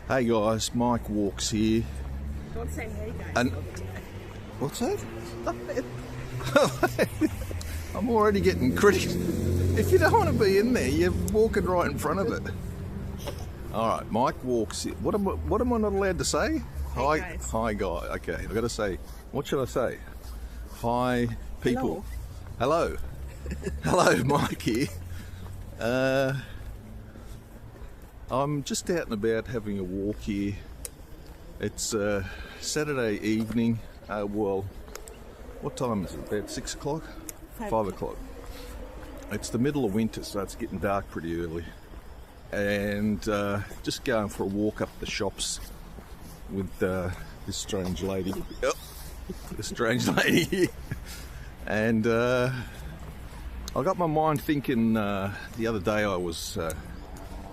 Hey guys, Mike Walks here. God say hey guys. And what's that? I'm already getting critical. If you don't want to be in there, you're walking right in front of it. All right, Mike Walks here. What am I not allowed to say? Hey guys. Hi guy. Okay, I've got to say. What should I say? Hi people. Hello. Hello, Mike here. I'm just out and about having a walk here. It's Saturday evening. Well, what time is it? About 6 o'clock? 5 o'clock. It's the middle of winter, so it's getting dark pretty early. And just going for a walk up the shops with this strange lady. Oh, this strange lady here. And I got my mind thinking the other day I was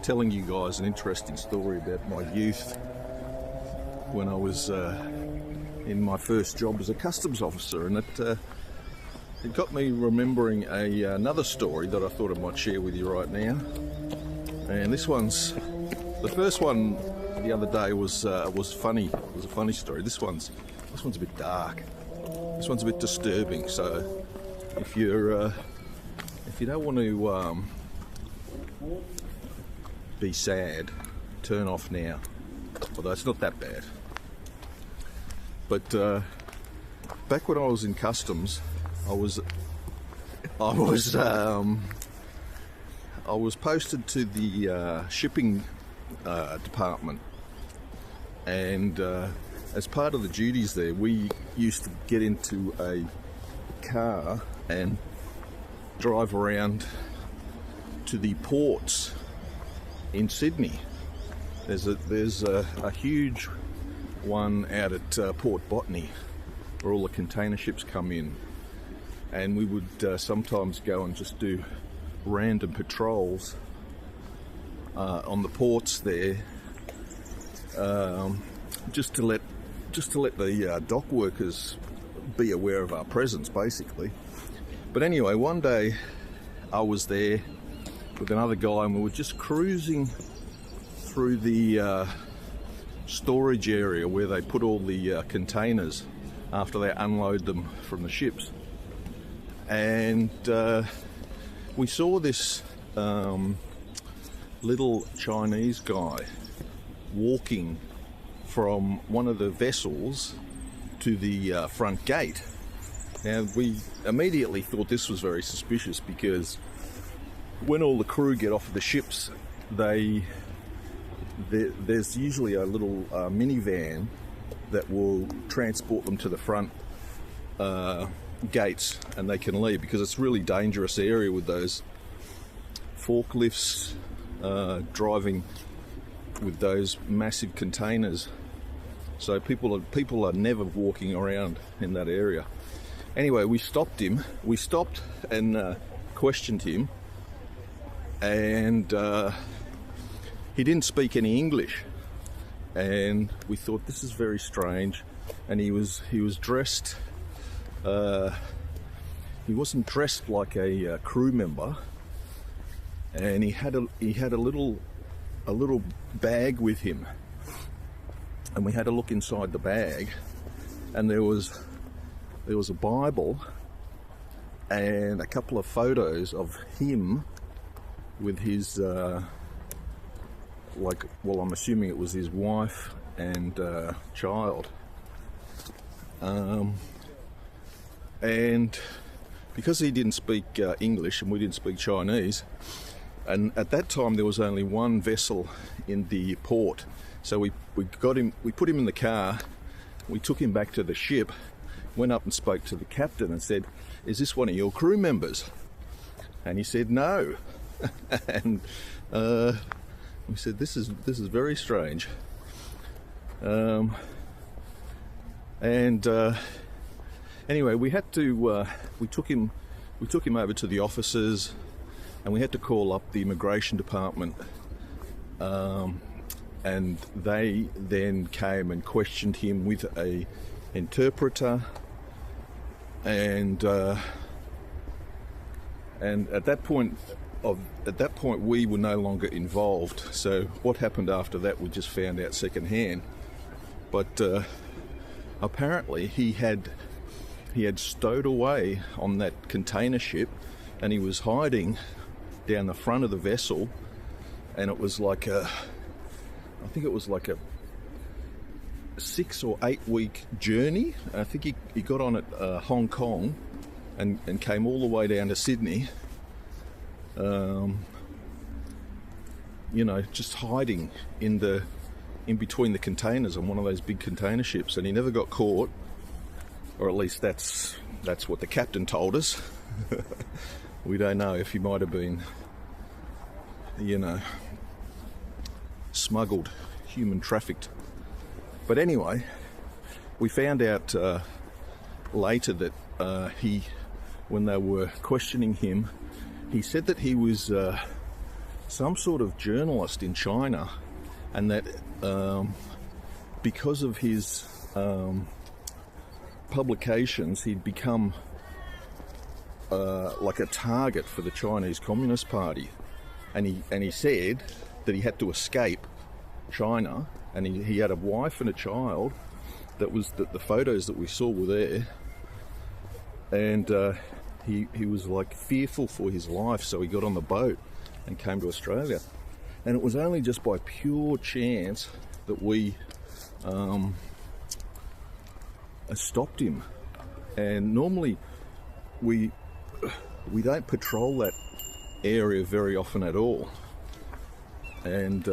telling you guys an interesting story about my youth when I was in my first job as a customs officer, and it got me remembering another story that I thought I might share with you right now. And the first one the other day was funny. It was a funny story. This one's a bit dark. This one's a bit disturbing. So if you don't want to be sad, turn off now. Although it's not that bad. But back when I was in customs, I was posted to the shipping department, and as part of the duties there, we used to get into a car and drive around to the ports in Sydney. There's a huge one out at Port Botany where all the container ships come in, and we would sometimes go and just do random patrols on the ports there, just to let the dock workers be aware of our presence, basically. But anyway, one day I was there with another guy, and we were just cruising through the storage area where they put all the containers after they unload them from the ships. And we saw this little Chinese guy walking from one of the vessels to the front gate. Now, we immediately thought this was very suspicious, because when all the crew get off of the ships, there's usually a little minivan that will transport them to the front gates, and they can leave, because it's a really dangerous area with those forklifts driving with those massive containers. So people are never walking around in that area. Anyway, we stopped and questioned him, and he didn't speak any English, and we thought, this is very strange. And he was dressed. He wasn't dressed like a crew member, and he had a little bag with him, and we had a look inside the bag, and there was a Bible and a couple of photos of him with his I'm assuming it was his wife and child. And because he didn't speak English and we didn't speak Chinese, and at that time there was only one vessel in the port, so we put him in the car, we took him back to the ship, went up and spoke to the captain and said, "Is this one of your crew members?" And he said, "No." And we said, this is very strange. Anyway, we had to we took him over to the officers, and we had to call up the immigration department, and they then came and questioned him with a interpreter, and at that point at that point we were no longer involved. So what happened after that we just found out secondhand. But apparently he had stowed away on that container ship, and he was hiding down the front of the vessel, and it was like I think it was like a 6 or 8 week journey. I think he got on at Hong Kong and came all the way down to Sydney, just hiding in between the containers on one of those big container ships, and he never got caught, or at least that's what the captain told us. We don't know if he might have been, smuggled, human trafficked. But anyway, we found out later that when they were questioning him, he said that he was some sort of journalist in China, and that because of his publications, he'd become like a target for the Chinese Communist Party, and he said that he had to escape China, and he had a wife and a child. That the photos that we saw were there, and he was like fearful for his life, so he got on the boat and came to Australia. And it was only just by pure chance that we stopped him. And normally we don't patrol that area very often at all. And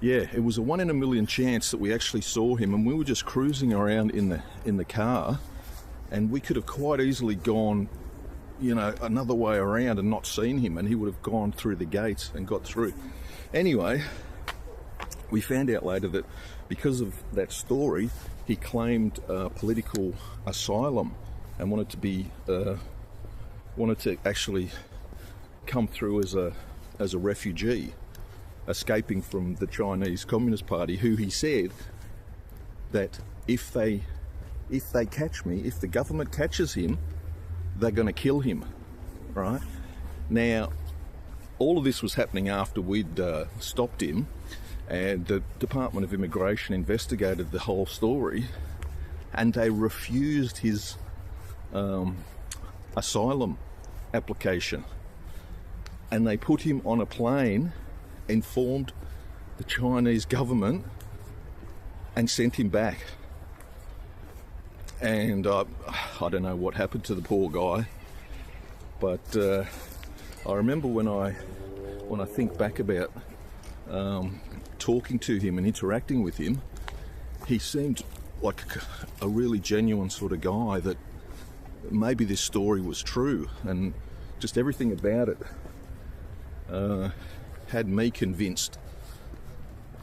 it was a 1 in a million chance that we actually saw him, and we were just cruising around in the car, and we could have quite easily gone, another way around and not seen him, and he would have gone through the gates and got through. Anyway, we found out later that because of that story, he claimed political asylum and wanted to actually come through as a refugee, escaping from the Chinese Communist Party, who he said that if they catch me, if the government catches him, they're going to kill him. Right? Now, all of this was happening after we'd stopped him, and the Department of Immigration investigated the whole story, and they refused his asylum application, and they put him on a plane, informed the Chinese government, and sent him back. And I don't know what happened to the poor guy, but I remember when I think back about talking to him and interacting with him, he seemed like a really genuine sort of guy, that maybe this story was true, and just everything about it had me convinced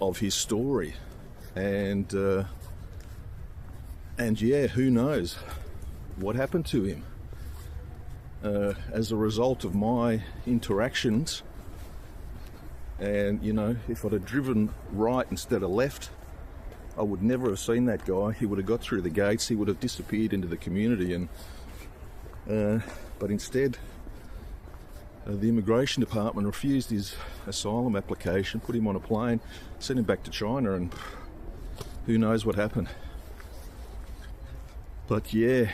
of his story. And yeah, who knows what happened to him as a result of my interactions. And if I'd have driven right instead of left, I would never have seen that guy. He would have got through the gates, he would have disappeared into the community, and but instead the immigration department refused his asylum application, put him on a plane, sent him back to China, and who knows what happened. But yeah,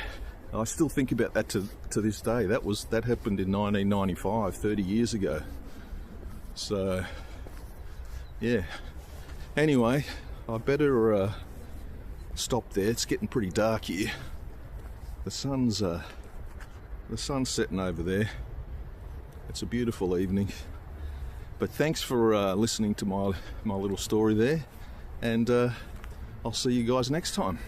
I still think about that to this day. That happened in 1995, 30 years ago. So yeah, anyway, I better stop there. It's getting pretty dark here. The sun's setting over there. It's a beautiful evening. But thanks for listening to my little story there, and I'll see you guys next time.